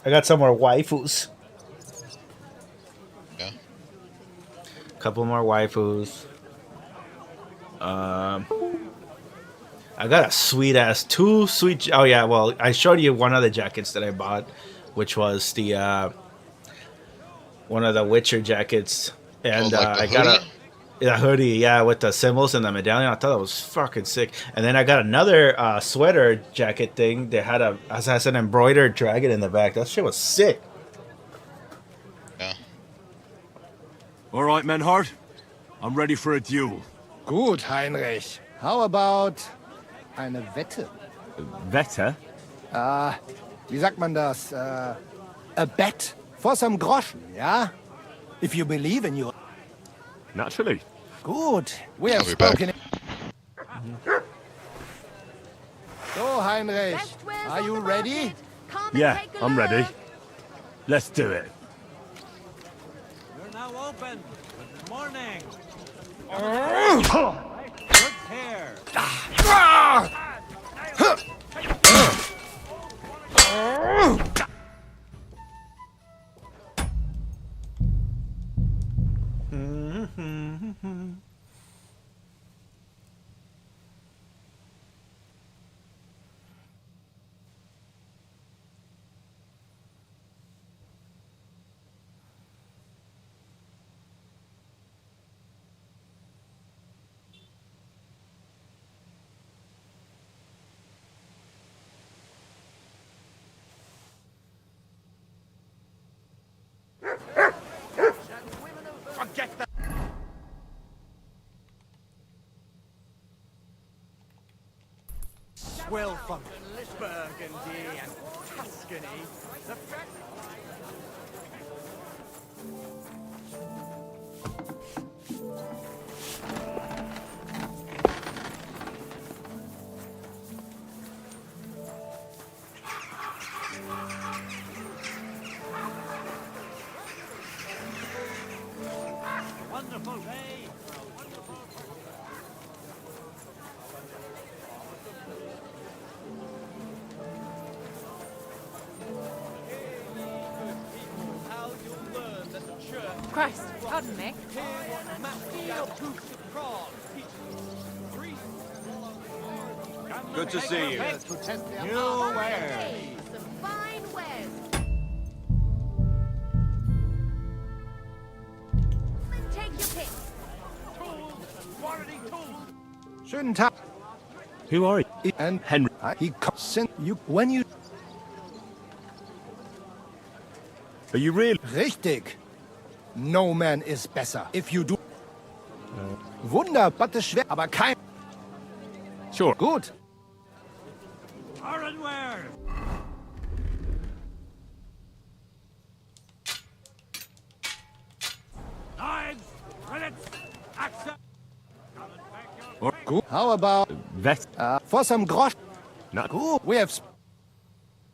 I got some more waifus. Yeah. Couple more waifus. I got a sweet ass, two sweet. Oh yeah, well I showed you one of the jackets that I bought, which was the one of the Witcher jackets, and Oh, like the I got hoodie? a hoodie, yeah, with the symbols and the medallion. I thought it was fucking sick. And then I got another sweater jacket thing that has an embroidered dragon in the back. That shit was sick. Yeah. All right, Menhard. I'm ready for a duel. Gut, Heinrich. How about eine Wette? Wette? Wie sagt man das? A bet for some groschen, yeah? If you believe in your... Naturally. Good. We have I'll be back. spoken... So, Heinrich, are you ready? Yeah, I'm ready. Let's do it. You're now open. Good morning. Good hair. Well, from Burgundy and Tuscany, the Wonderful day. Christ, pardon me. Good to see you. New wear. Hey, some fine wares. Take your pick. Schönen Tag. Who are you? And Henry. he sent you when you... Are you really? Richtig. No man is besser. If you do... Wunder, but the schwer, aber kein... Sure. Gut. Ironware. Knives, rillets, axes. Or Gut. How about... vet? for some grosch... Not Gut. We have...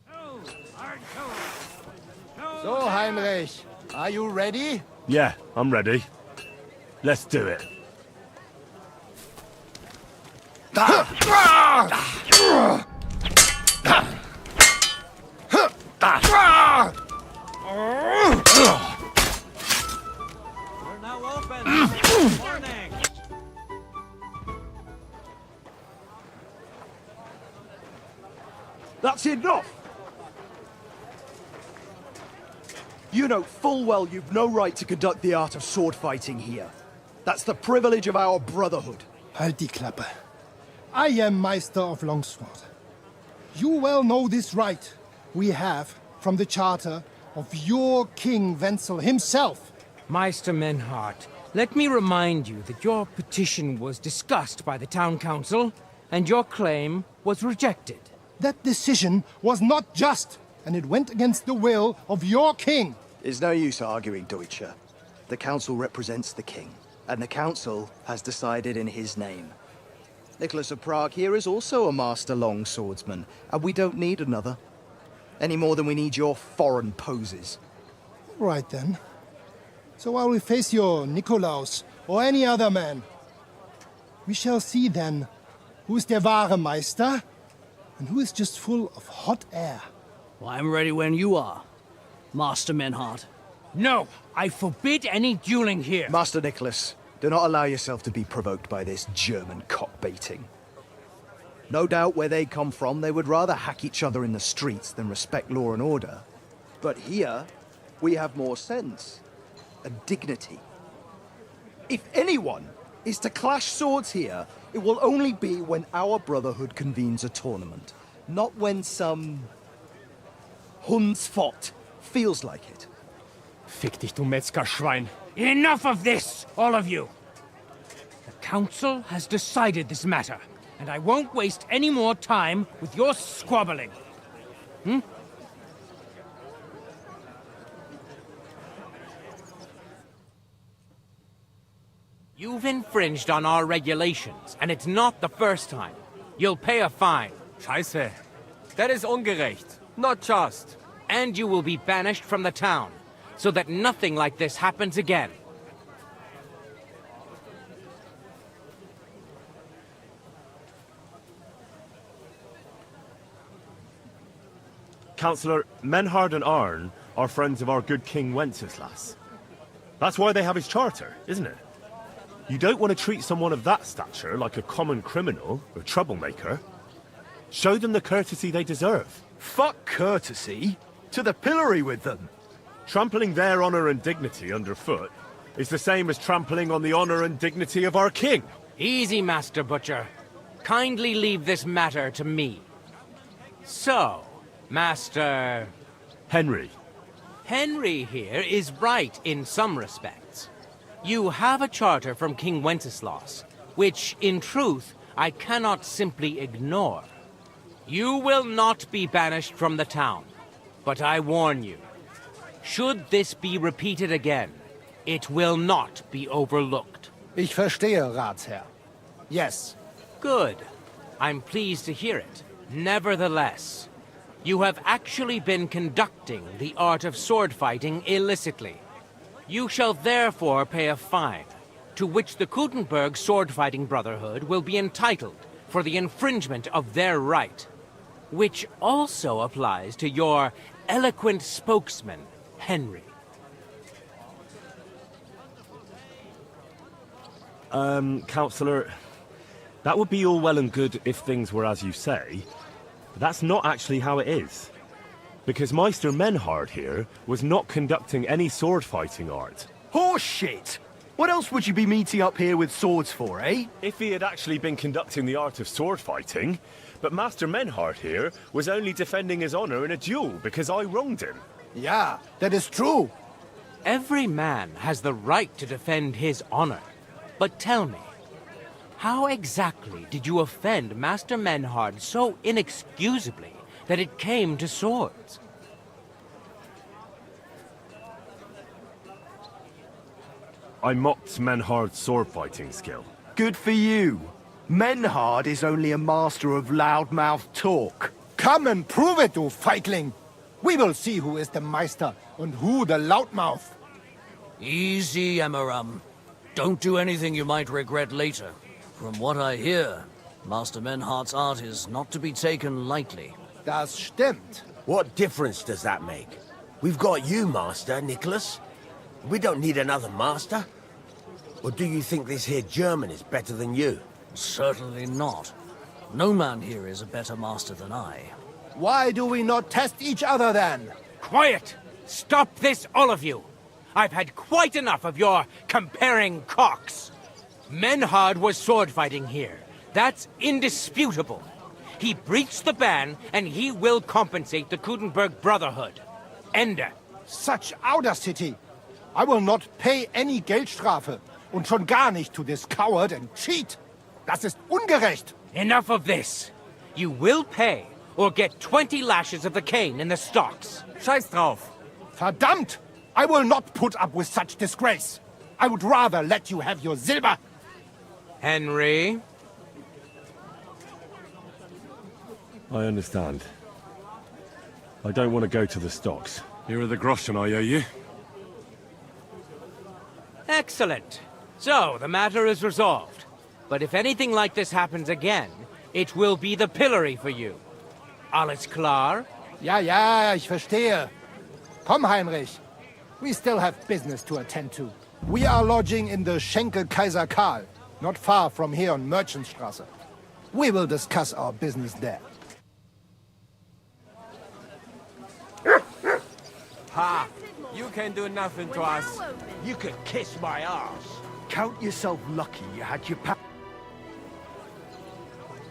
Iron tools. So, Heinrich, are you ready? Yeah, I'm ready. Let's do it. We're now open. Good morning. That's enough! You know full well you've no right to conduct the art of sword fighting here. That's the privilege of our brotherhood. Halt die Klappe. I am Meister of Longsword. You well know this right we have from the charter of your King Wenzel himself. Meister Menhart, let me remind you that your petition was discussed by the town council, and your claim was rejected. That decision was not just, and it went against the will of your king. It's no use arguing, Deutscher. The council represents the king, and the council has decided in his name. Nicholas of Prague here is also a master longswordsman, and we don't need another. Any more than we need your foreign poses. Right then. So I will face your Nikolaus or any other man. We shall see then who is der wahre Meister and who is just full of hot air. Well, I'm ready when you are. Master Menhard. No, I forbid any dueling here. Master Nicholas, do not allow yourself to be provoked by this German cock-baiting. No doubt where they come from, they would rather hack each other in the streets than respect law and order. But here, we have more sense and dignity. If anyone is to clash swords here, it will only be when our brotherhood convenes a tournament, not when some Hundsfott feels like it. Fick dich, du Metzgerschwein. Enough of this, all of you! The Council has decided this matter, and I won't waste any more time with your squabbling. You've infringed on our regulations, and it's not the first time. You'll pay a fine. Scheiße. That is ungerecht. Not just. And you will be banished from the town, so that nothing like this happens again. Councillor, Menhard and Arn are friends of our good King Wenceslas. That's why they have his charter, isn't it? You don't want to treat someone of that stature like a common criminal or troublemaker. Show them the courtesy they deserve. Fuck courtesy. To the pillory with them. Trampling their honor and dignity underfoot is the same as trampling on the honor and dignity of our king. Easy, Master Butcher. Kindly leave this matter to me. So, Master... Henry. Henry here is right in some respects. You have a charter from King Wenceslas, which, in truth, I cannot simply ignore. You will not be banished from the town, but I warn you, should this be repeated again, it will not be overlooked. Ich verstehe, Ratsherr. Yes. Good. I'm pleased to hear it. Nevertheless, you have actually been conducting the art of sword fighting illicitly. You shall therefore pay a fine, to which the Kuttenberg Sword-Fighting Brotherhood will be entitled for the infringement of their right, which also applies to your eloquent spokesman, Henry. Councillor, that would be all well and good if things were as you say, but that's not actually how it is. Because Meister Menhard here was not conducting any sword-fighting art. Horseshit! What else would you be meeting up here with swords for, eh? If he had actually been conducting the art of sword-fighting, but Master Menhard here was only defending his honor in a duel because I wronged him. Yeah, that is true. Every man has the right to defend his honor. But tell me, how exactly did you offend Master Menhard so inexcusably that it came to swords? I mocked Menhard's sword-fighting skill. Good for you. Menhard is only a master of loudmouth talk. Come and prove it, du Feigling. We will see who is the Meister and who the loudmouth. Easy, Emmeram. Don't do anything you might regret later. From what I hear, Master Menhard's art is not to be taken lightly. Das stimmt. What difference does that make? We've got you, Master Nicholas. We don't need another master. Or do you think this here German is better than you? Certainly not. No man here is a better master than I. Why do we not test each other then? Quiet! Stop this, all of you! I've had quite enough of your comparing cocks. Menhard was sword fighting here. That's indisputable. He breached the ban, and he will compensate the Kuttenberg Brotherhood. Ende. Such audacity! I will not pay any Geldstrafe. Und schon gar nicht to this coward and cheat. Das ist ungerecht. Enough of this. You will pay, or get 20 lashes of the cane in the stocks. Scheiß drauf! Verdammt! I will not put up with such disgrace. I would rather let you have your silber. Henry? I understand. I don't want to go to the stocks. Here are the groschen I owe you. Excellent. So, the matter is resolved. But if anything like this happens again, it will be the pillory for you. Alles klar? Ja, ja, ich verstehe. Komm, Heinrich. We still have business to attend to. We are lodging in the Schenke Kaiser Karl, not far from here on Merchantstraße. We will discuss our business there. Ha! You can do nothing to us. You could kiss my ass. Count yourself lucky you had your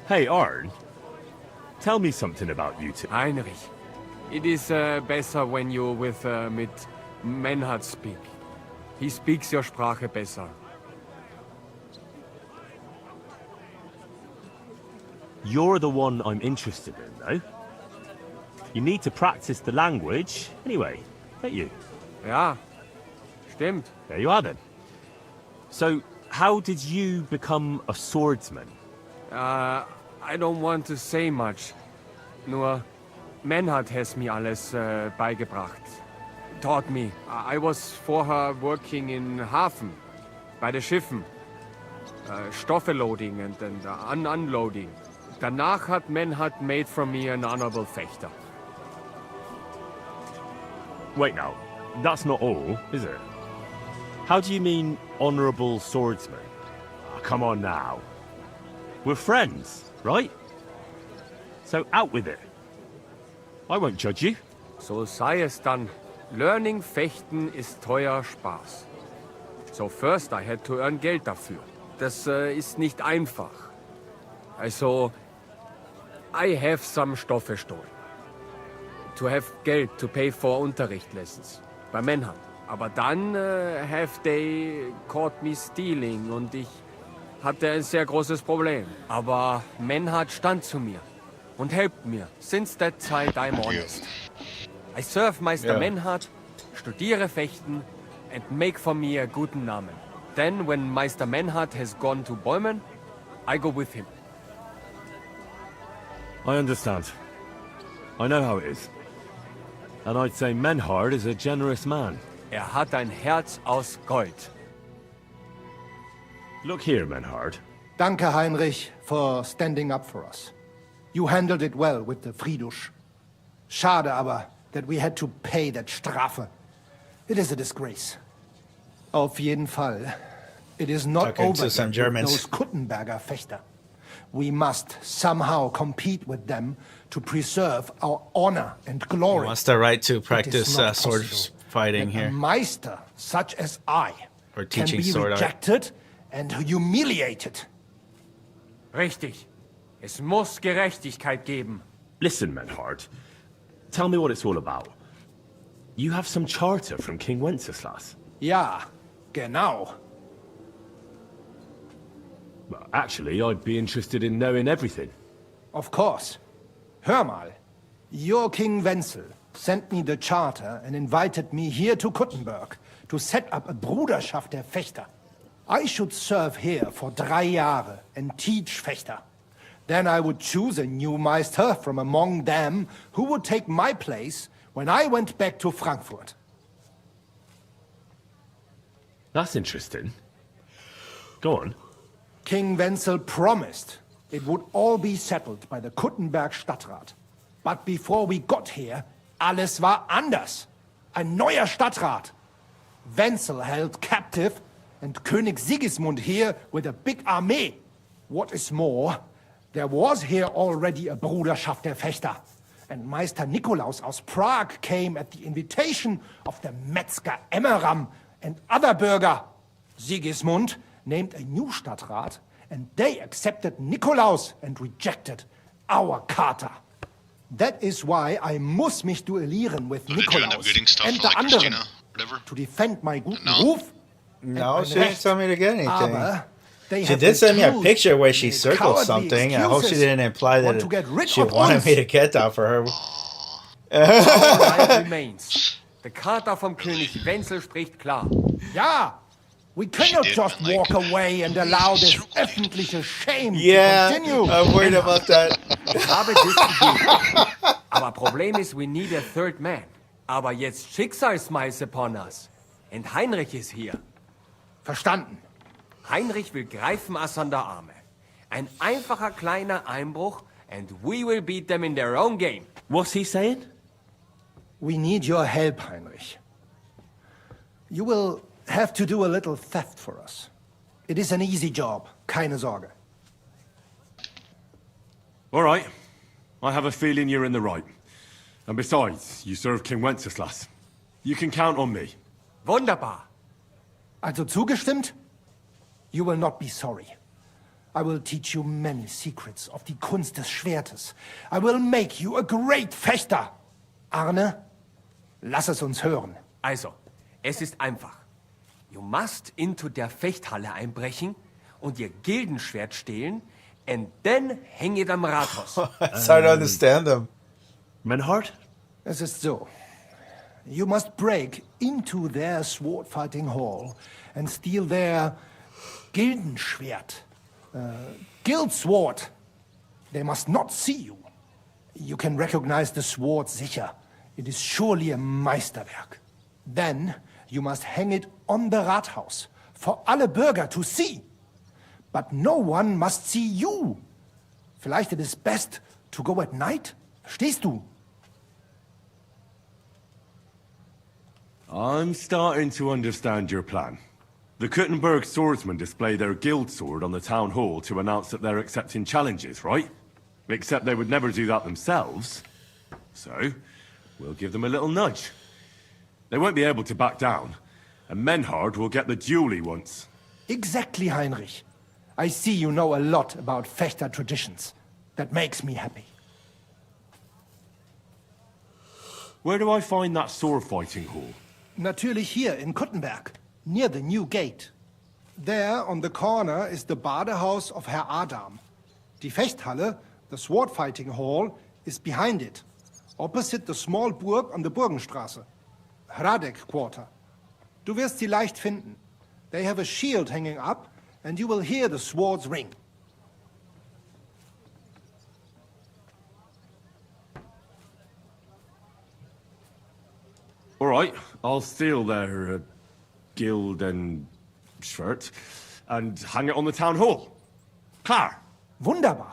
Hey, Arn. Tell me something about you two. Heinrich, it is better when you with mit Menhard speak. He speaks your Sprache besser. You're the one I'm interested in, though. You need to practice the language anyway, don't you? Ja, stimmt. There you are then. So, how did you become a swordsman? I don't want to say much. Nur, Menhard has me alles beigebracht. Taught me. I was vorher working in Hafen, bei den Schiffen. Stoffe loading and unloading. Danach hat Menhard made from me an honorable fechter. Wait now, that's not all, is it? How do you mean, honorable swordsman? Oh, come on now. We're friends, right? So out with it. I won't judge you. So sei es dann. Learning fechten ist teuer Spaß. So first I had to earn Geld dafür. Das ist nicht einfach. Also, I have some Stoffe stolen. To have Geld to pay for Unterricht lessons. Bei Menhard. Aber dann have they caught me stealing und ich hatte ein sehr großes Problem. Aber Menhard stand zu mir und helpt mir. Since that time I'm honest. I serve Meister Menhard, studiere Fechten and make for me a guten Namen. Then when Meister Menhard has gone to Bäumen, I go with him. I understand. I know how it is. And I'd say Menhard is a generous man. Hat ein Herz aus Gold. Look here, Menhard. Danke, Heinrich, for standing up for us. You handled it well with the Friedusch. Schade aber, that we had to pay that Strafe. It is a disgrace. Auf jeden Fall, it is not Talking over to some with Germans. those Kuttenberger Fechter. We must somehow compete with them to preserve our honor and He glory. wants the right to It is practice not sword possible fighting that here. A Meister such as I Or can teaching be sword art. rejected and humiliated. Richtig. Es muss Gerechtigkeit geben. Listen, Menhard. Tell me what it's all about. You have some charter from King Wenceslas. Ja, genau. Well, actually, I'd be interested in knowing everything. Of course. Hör mal. Your King Wenzel sent me the charter and invited me here to Kuttenberg to set up a Bruderschaft der Fechter. I should serve here for 3 Jahre and teach Fechter. Then I would choose a new Meister from among them who would take my place when I went back to Frankfurt. That's interesting. Go on. King Wenzel promised it would all be settled by the Kuttenberg Stadtrat. But before we got here, alles war anders. Ein neuer Stadtrat. Wenzel held captive and König Sigismund here with a big army. What is more, there was here already a Bruderschaft der Fechter. And Meister Nikolaus aus Prague came at the invitation of the Metzger Emmeram and other Bürger. Sigismund named a new Stadtrat, and they accepted Nikolaus and rejected our Charter. That is why I muss mich duellieren with So they're doing the Nikolaus bidding stuff and the like anderen Christina, whatever? to defend my guten No. Ruf. No, she didn't tell me to get anything. Aber they She have did send me a refused picture where she made circled cowardly something. I hope she excuses, didn't imply want to get that rid she of wanted us. me to get that for her. Our right remains. Der Charta vom König Wenzel spricht klar. Ja, we cannot did, just like, walk away and allow this öffentliche shame Yeah, to continue. I'm worried about that. Ich habe diskutiert. Aber Problem ist, we need a third man. Aber jetzt Schicksalsmeis upon us. And Heinrich ist hier. Verstanden. Heinrich will greifen us an der Arme. Ein einfacher kleiner Einbruch and we will beat them in their own game. What's he saying? We need your help, Heinrich. You will have to do a little theft for us. It is an easy job, keine Sorge. All right. I have a feeling you're in the right. And besides, you serve King Wenceslas. You can count on me. Wunderbar. Also zugestimmt? You will not be sorry. I will teach you many secrets of die Kunst des Schwertes. I will make you a great Fechter. Arne, lass es uns hören. Also, es ist einfach. You must into der Fechthalle einbrechen und ihr Gildenschwert stehlen and then hang it am Rathaus. It's hard to understand them. Menhard? Es ist so. You must break into their sword fighting hall and steal their Gildenschwert. Guild sword. They must not see you. You can recognize the sword sicher. It is surely a Meisterwerk. Then you must hang it on the Rathaus for alle Bürger to see. But no one must see you. Vielleicht it is best to go at night? Verstehst du? I'm starting to understand your plan. The Kuttenberg swordsmen display their guild sword on the town hall to announce that they're accepting challenges, right? Except they would never do that themselves. So, we'll give them a little nudge. They won't be able to back down, and Menhard will get the duel he wants. Exactly, Heinrich. I see you know a lot about Fechter traditions. That makes me happy. Where do I find that sword fighting hall? Natürlich hier in Kuttenberg, near the new gate. There, on the corner, is the Badehaus of Herr Adam. Die Fechthalle, the sword fighting hall, is behind it, opposite the small Burg on the Burgenstraße. Hradek Quarter. Du wirst sie leicht finden. They have a shield hanging up, and you will hear the swords ring. All right, I'll steal their guild and shirt and hang it on the town hall. Klar. Wunderbar.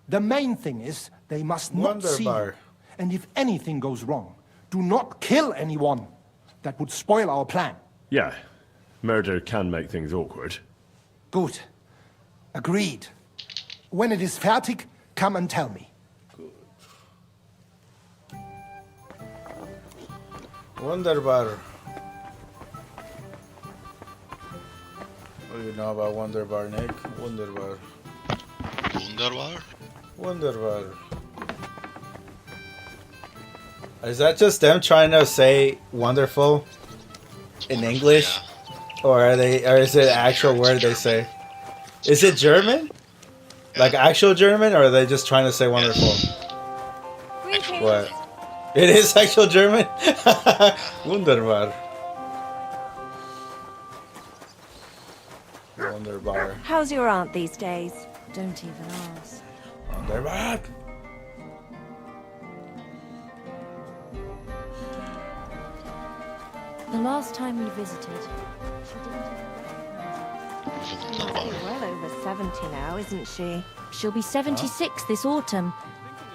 The main thing is they must not see you. Wunderbar. And if anything goes wrong, do not kill anyone. That would spoil our plan. Yeah, murder can make things awkward. Gut. Agreed. When it is fertig, come and tell me. Wunderbar. What do you know about Wunderbar, Nick? Wunderbar. Wunderbar? Wunderbar. Is that just them trying to say wonderful in English? Yeah. Or is it an actual word they say? Is it German? Like actual German, or are they just trying to say wonderful? Greetings. What? It is actual German? Wunderbar. Wunderbar. How's your aunt these days? Don't even ask. Wunderbar. The last time we visited, she didn't even recognize us. She must be well over 70 now, isn't she? She'll be 76 this autumn.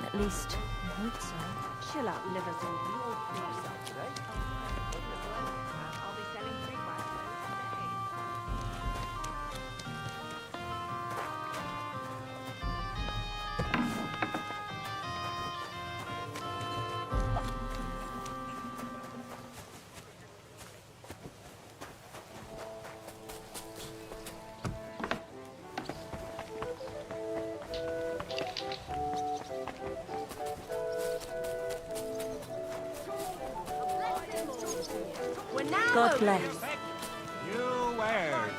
At least, I hope so. She'll outlive us all. God bless. You word.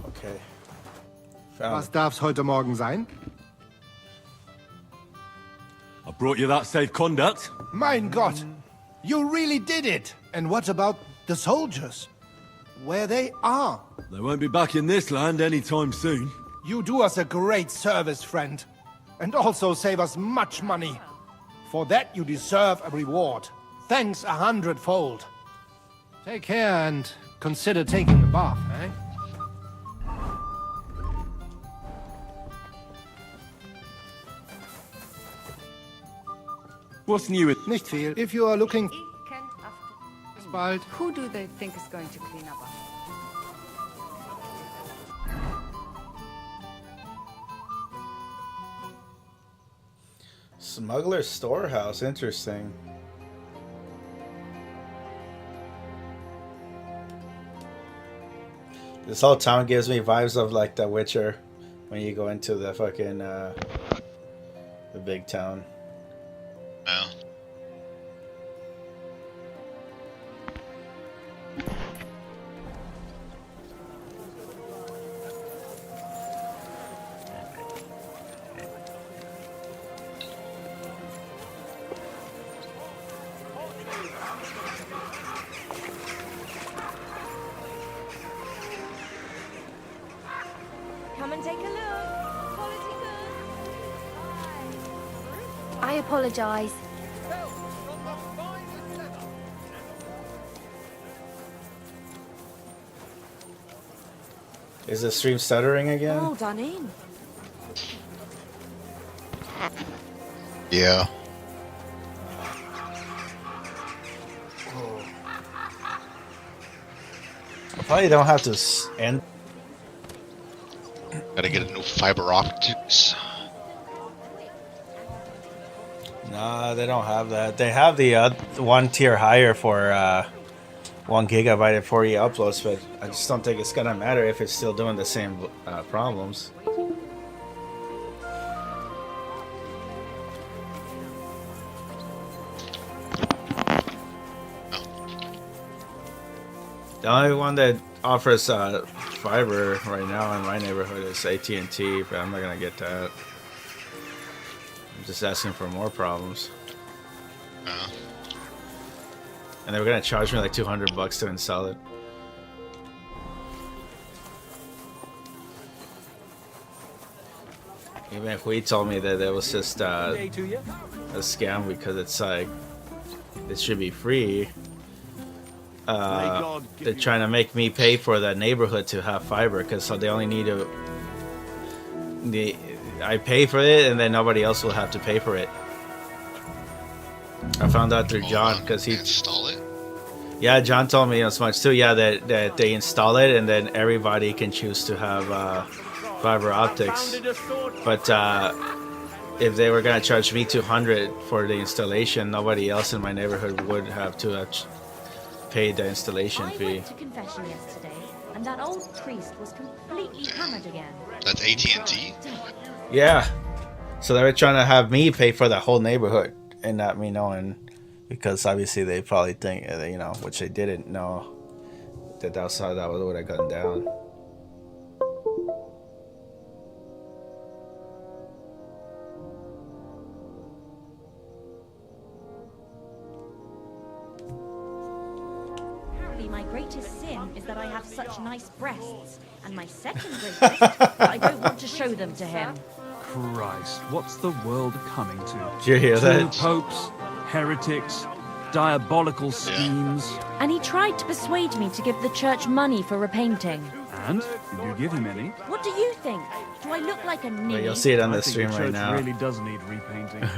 Okay. Found Was darf's heute Morgen sein? I brought you that safe conduct. Mein Gott! You really did it! And what about The soldiers. Where they are. They won't be back in this land anytime soon. You do us a great service, friend. And also save us much money. For that you deserve a reward. Thanks 100-fold. Take care and consider taking a bath, eh? What's new with... Nicht viel. If you are looking... Bald. Who do they think is going to clean up after? Smuggler's storehouse, interesting. This whole town gives me vibes of like The Witcher when you go into the fucking the big town. Yeah. Come and take a look. Quality goods. I apologize. Is the stream stuttering again? All done in. Yeah. Probably don't have to end. Gotta get a new fiber optics. Nah, they don't have that. They have the one tier higher for 1 gigabyte and 40 uploads, but I just don't think it's gonna matter if it's still doing the same problems. The only one that offers fiber right now in my neighborhood is AT&T, but I'm not gonna get that. I'm just asking for more problems. And they were gonna charge me like $200 to install it. Even Hui told me that it was just a scam because it's like it should be free. They're trying to make me pay for the neighborhood to have fiber because so they only need to. I pay for it and then nobody else will have to pay for it. I found out through John because he install it. Yeah, John told me as much too. Yeah, that they install it and then everybody can choose to have fiber optics. But if they were gonna charge me $200 for the installation, nobody else in my neighborhood would have to pay the installation fee. I went to confession yesterday, and that old priest was completely hammered again. That's AT&T? Yeah. So they were trying to have me pay for the whole neighborhood and not me knowing, because obviously they probably think, you know, which they didn't know, that that's how that would have gone down. My greatest sin is that I have such nice breasts, and my second greatest that I don't want to show them to him. Christ, what's the world coming to? Did you hear that? 2 popes, heretics, diabolical schemes. And he tried to persuade me to give the church money for repainting. And? Did you give him any? What do you think? Do I look like a ninny? Well, you'll see it on the I think stream the right church now. really does need repainting.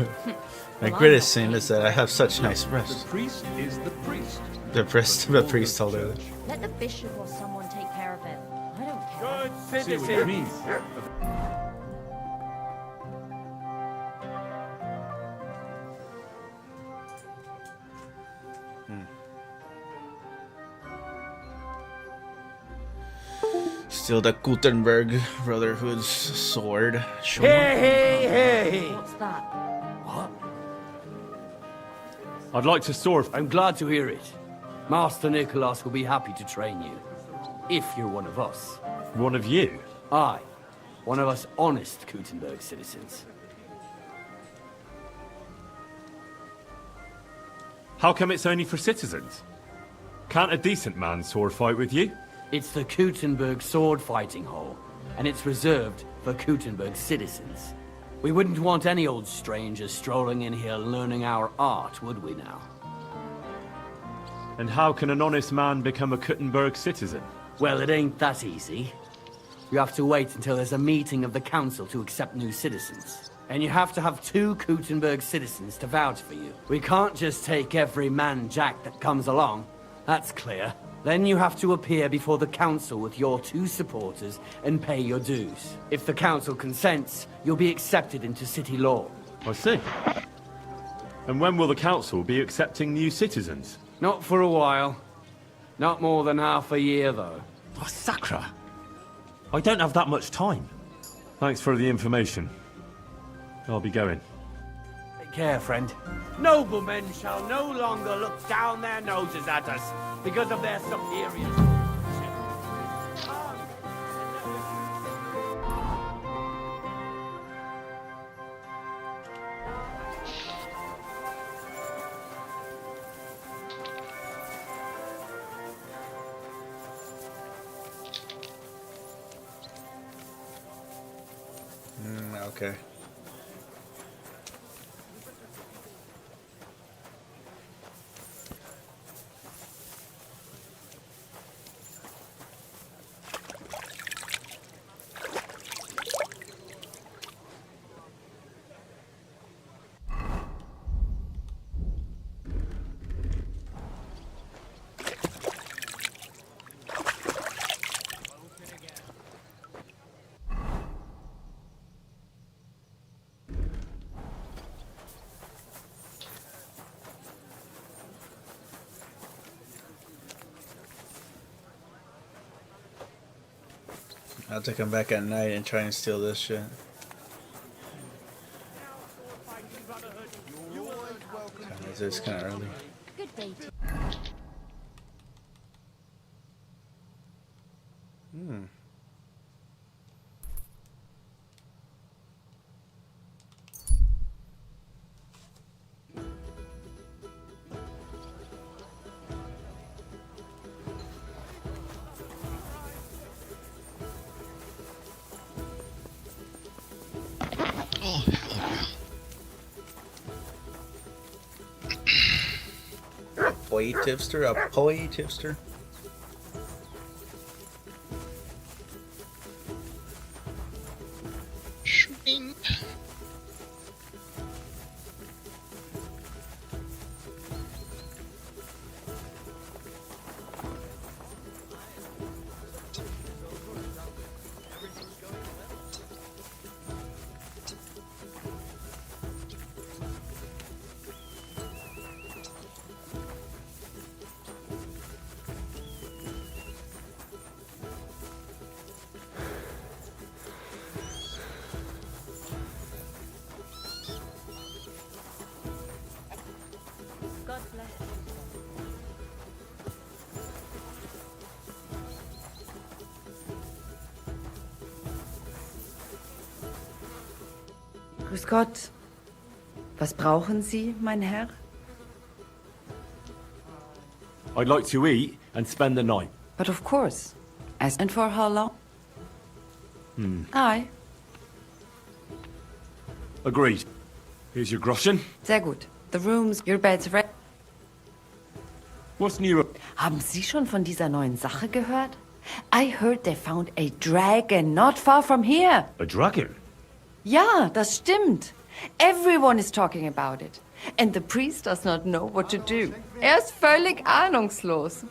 My greatest sin is that I have such nice breasts. The priest is the priest. The priest told her that. Let the bishop or someone take care of it. I don't care. See what you mean. Still the Gutenberg Brotherhood's sword. Hey! What's that? What? I'd like to soar. I'm glad to hear it. Master Nicholas will be happy to train you. If you're one of us. One of you? Aye. One of us honest Gutenberg citizens. How come it's only for citizens? Can't a decent man sword fight with you? It's the Kuttenberg sword fighting hall, and it's reserved for Kuttenberg citizens. We wouldn't want any old strangers strolling in here learning our art, would we now? And how can an honest man become a Kuttenberg citizen? Well, it ain't that easy. You have to wait until there's a meeting of the council to accept new citizens. And you have to have 2 Kuttenberg citizens to vouch for you. We can't just take every man jack that comes along. That's clear. Then you have to appear before the council with your 2 supporters and pay your dues. If the council consents, you'll be accepted into city law. I see. And when will the council be accepting new citizens? Not for a while. Not more than half a year, though. Oh, Sakra! I don't have that much time. Thanks for the information. I'll be going. Take care, friend. Noblemen shall no longer look down their noses at us because of their superiors. Okay. I'll have to come back at night and try and steal this shit. It's kind of early. Good day to Oh, hell yeah. A boy tipster, a poi tipster. Shooting. God bless. Grüß Gott. Was brauchen Sie, mein Herr? I'd like to eat and spend the night. But of course. And for how long? Aye. Agreed. Here's your groschen. Sehr gut. The rooms, your beds ready. What's new? Haben Sie schon von dieser neuen Sache gehört? I heard they found a dragon not far from here. A dragon? Ja, das stimmt. Everyone is talking about it. And the priest does not know what to do. Ist völlig ahnungslos.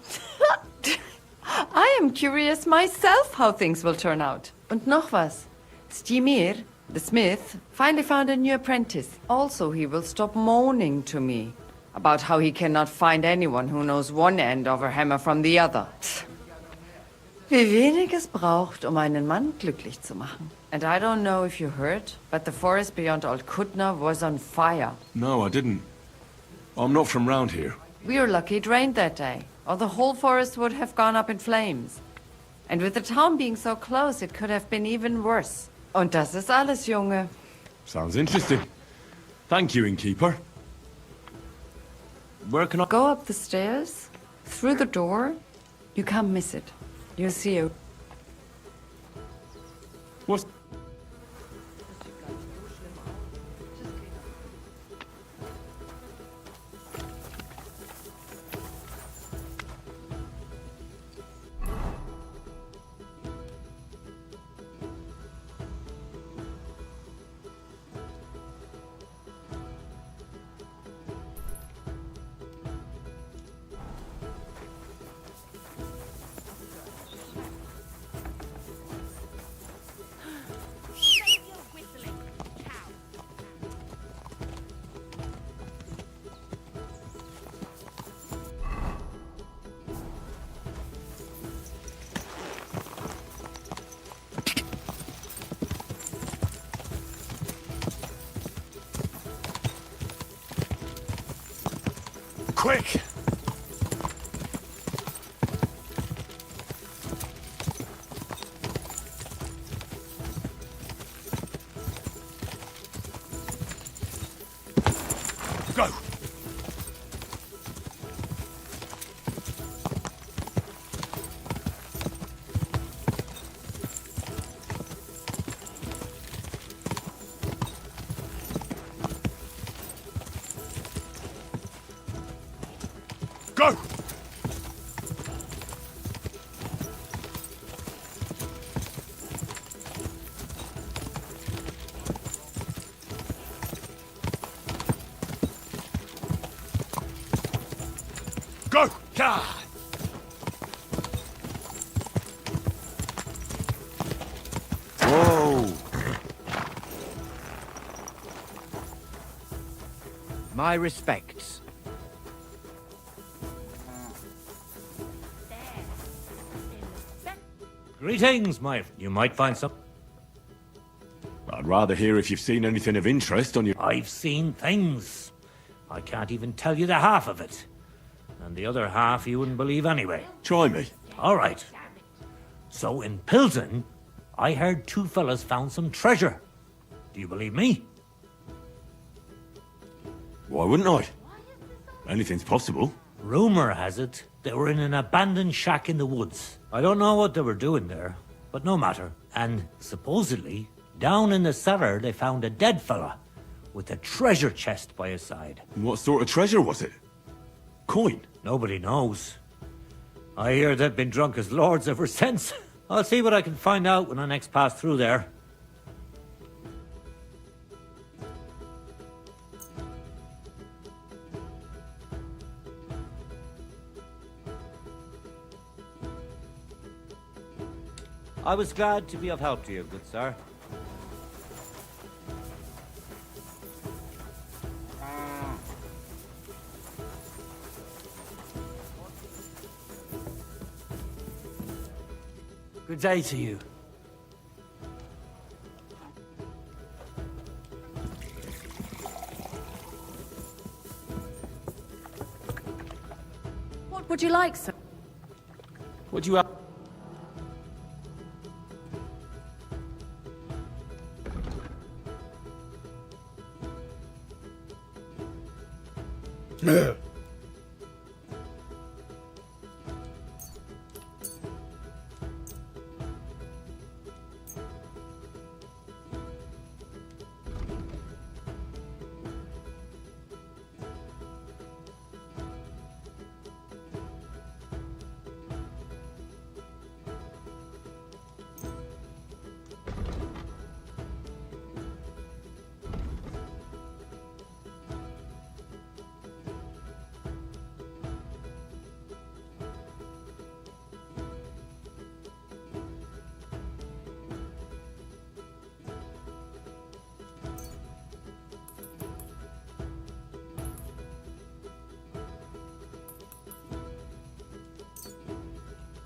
I am curious myself how things will turn out. Und noch was. Stimir, the smith, finally found a new apprentice. Also, he will stop moaning to me about how he cannot find anyone who knows one end of a hammer from the other. Wie wenig es braucht, einen Mann glücklich zu machen. And I don't know if you heard, but the forest beyond Old Kutna was on fire. No, I didn't. I'm not from round here. We were lucky it rained that day, or the whole forest would have gone up in flames. And with the town being so close, it could have been even worse. Und das ist alles, Junge. Sounds interesting. Thank you, innkeeper. Where can I Go up the stairs, Through the door, you can't miss it. You'll see it. What's... Quick! Go! Go! Go! God! Whoa! My respects. Greetings, my... You might find some... I'd rather hear if you've seen anything of interest on your... I've seen things. I can't even tell you the half of it. And the other half you wouldn't believe anyway. Try me. All right. So in Pilsen, I heard two fellas found some treasure. Do you believe me? Why wouldn't I? Anything's possible. Rumor has it they were in an abandoned shack in the woods. I don't know what they were doing there, but no matter. And supposedly, down in the cellar they found a dead fella with a treasure chest by his side. What sort of treasure was it? Coin? Nobody knows. I hear they've been drunk as lords ever since. I'll see what I can find out when I next pass through there. I was glad to be of help to you, good sir. Good day to you. What would you like, sir? What do you have?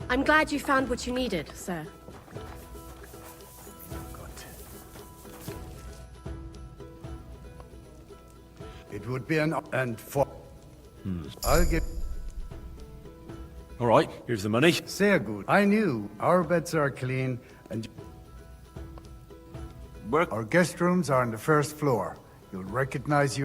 I'm glad you found what you needed, sir. It would be an and for. I'll get. All right, here's the money. Sehr gut. I knew our beds are clean and our guest rooms are on the first floor. You'll recognize you.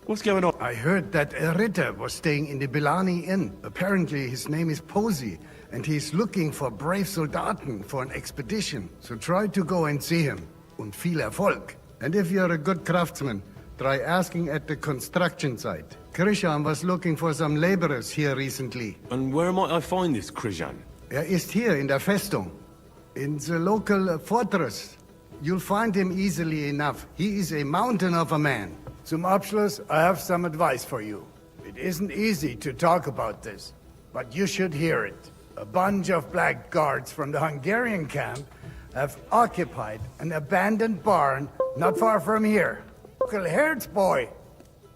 What's going on? I heard that a Ritter was staying in the Bilani Inn. Apparently his name is Posey, and he's looking for brave Soldaten for an expedition. So try to go and see him. Und viel Erfolg. And if you're a good craftsman, try asking at the construction site. Krishan was looking for some laborers here recently. And where might I find this Krishan? Ist hier in der Festung. In the local fortress. You'll find him easily enough. He is a mountain of a man. Zum Abschluss, I have some advice for you. It isn't easy to talk about this, but you should hear it. A bunch of black guards from the Hungarian camp have occupied an abandoned barn not far from here. Local Hertz boy.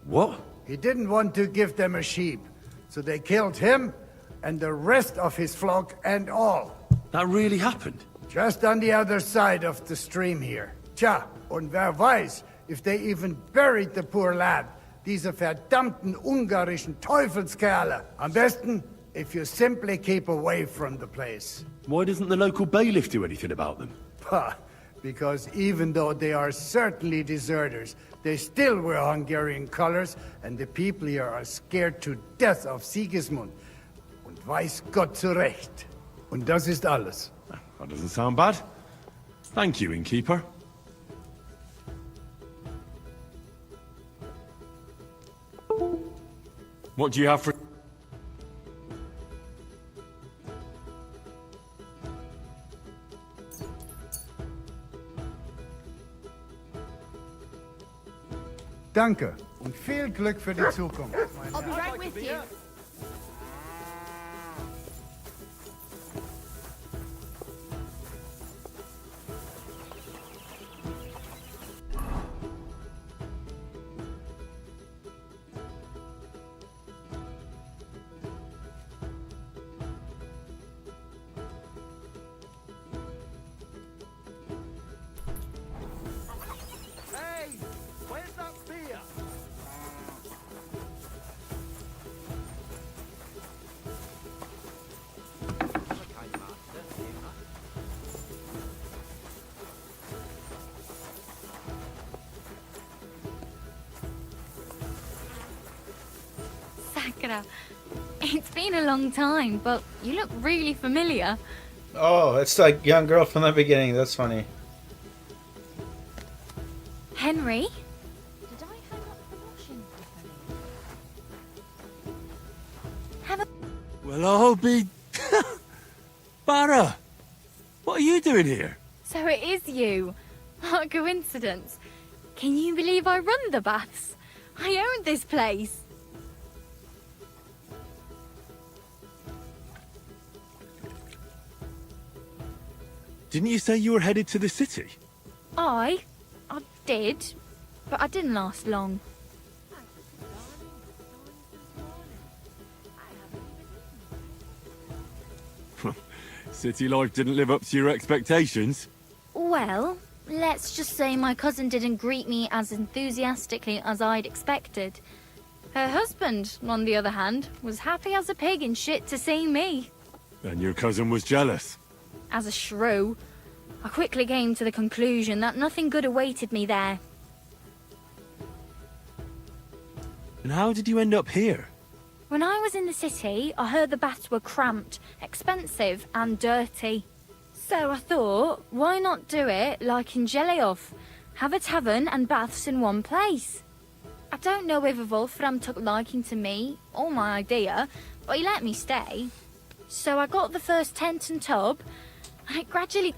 What? He didn't want to give them a sheep, so they killed him and the rest of his flock and all. That really happened? Just on the other side of the stream here. Tja, und wer weiß, if they even buried the poor lad. Diese verdammten ungarischen Teufelskerle. Am besten, if you simply keep away from the place. Why doesn't the local bailiff do anything about them? Pah, because even though they are certainly deserters, they still wear Hungarian colors, and the people here are scared to death of Sigismund. Und weiß Gott zu Recht. Und das ist alles. That doesn't sound bad. Thank you, innkeeper. What do you have for... Danke und viel Glück für die Zukunft. I'll be right with you. Hey, where's that beer? Sakura, it's been a long time, but you look really familiar. Oh, it's like young girl from the beginning. That's funny. Henry? Did I hang up the washing properly? Have a... Well, I'll be... Barra! What are you doing here? So it is you. What a coincidence. Can you believe I run the baths? I own this place. Didn't you say you were headed to the city? I did, but I didn't last long. City life didn't live up to your expectations? Well, let's just say my cousin didn't greet me as enthusiastically as I'd expected. Her husband, on the other hand, was happy as a pig in shit to see me. And your cousin was jealous? As a shrew, I quickly came to the conclusion that nothing good awaited me there. And how did you end up here? When I was in the city, I heard the baths were cramped, expensive and dirty. So I thought, why not do it like in Jellyov? Have a tavern and baths in one place. I don't know whether Wolfram took liking to me or my idea, but he let me stay. So I got the first tent and tub, and it gradually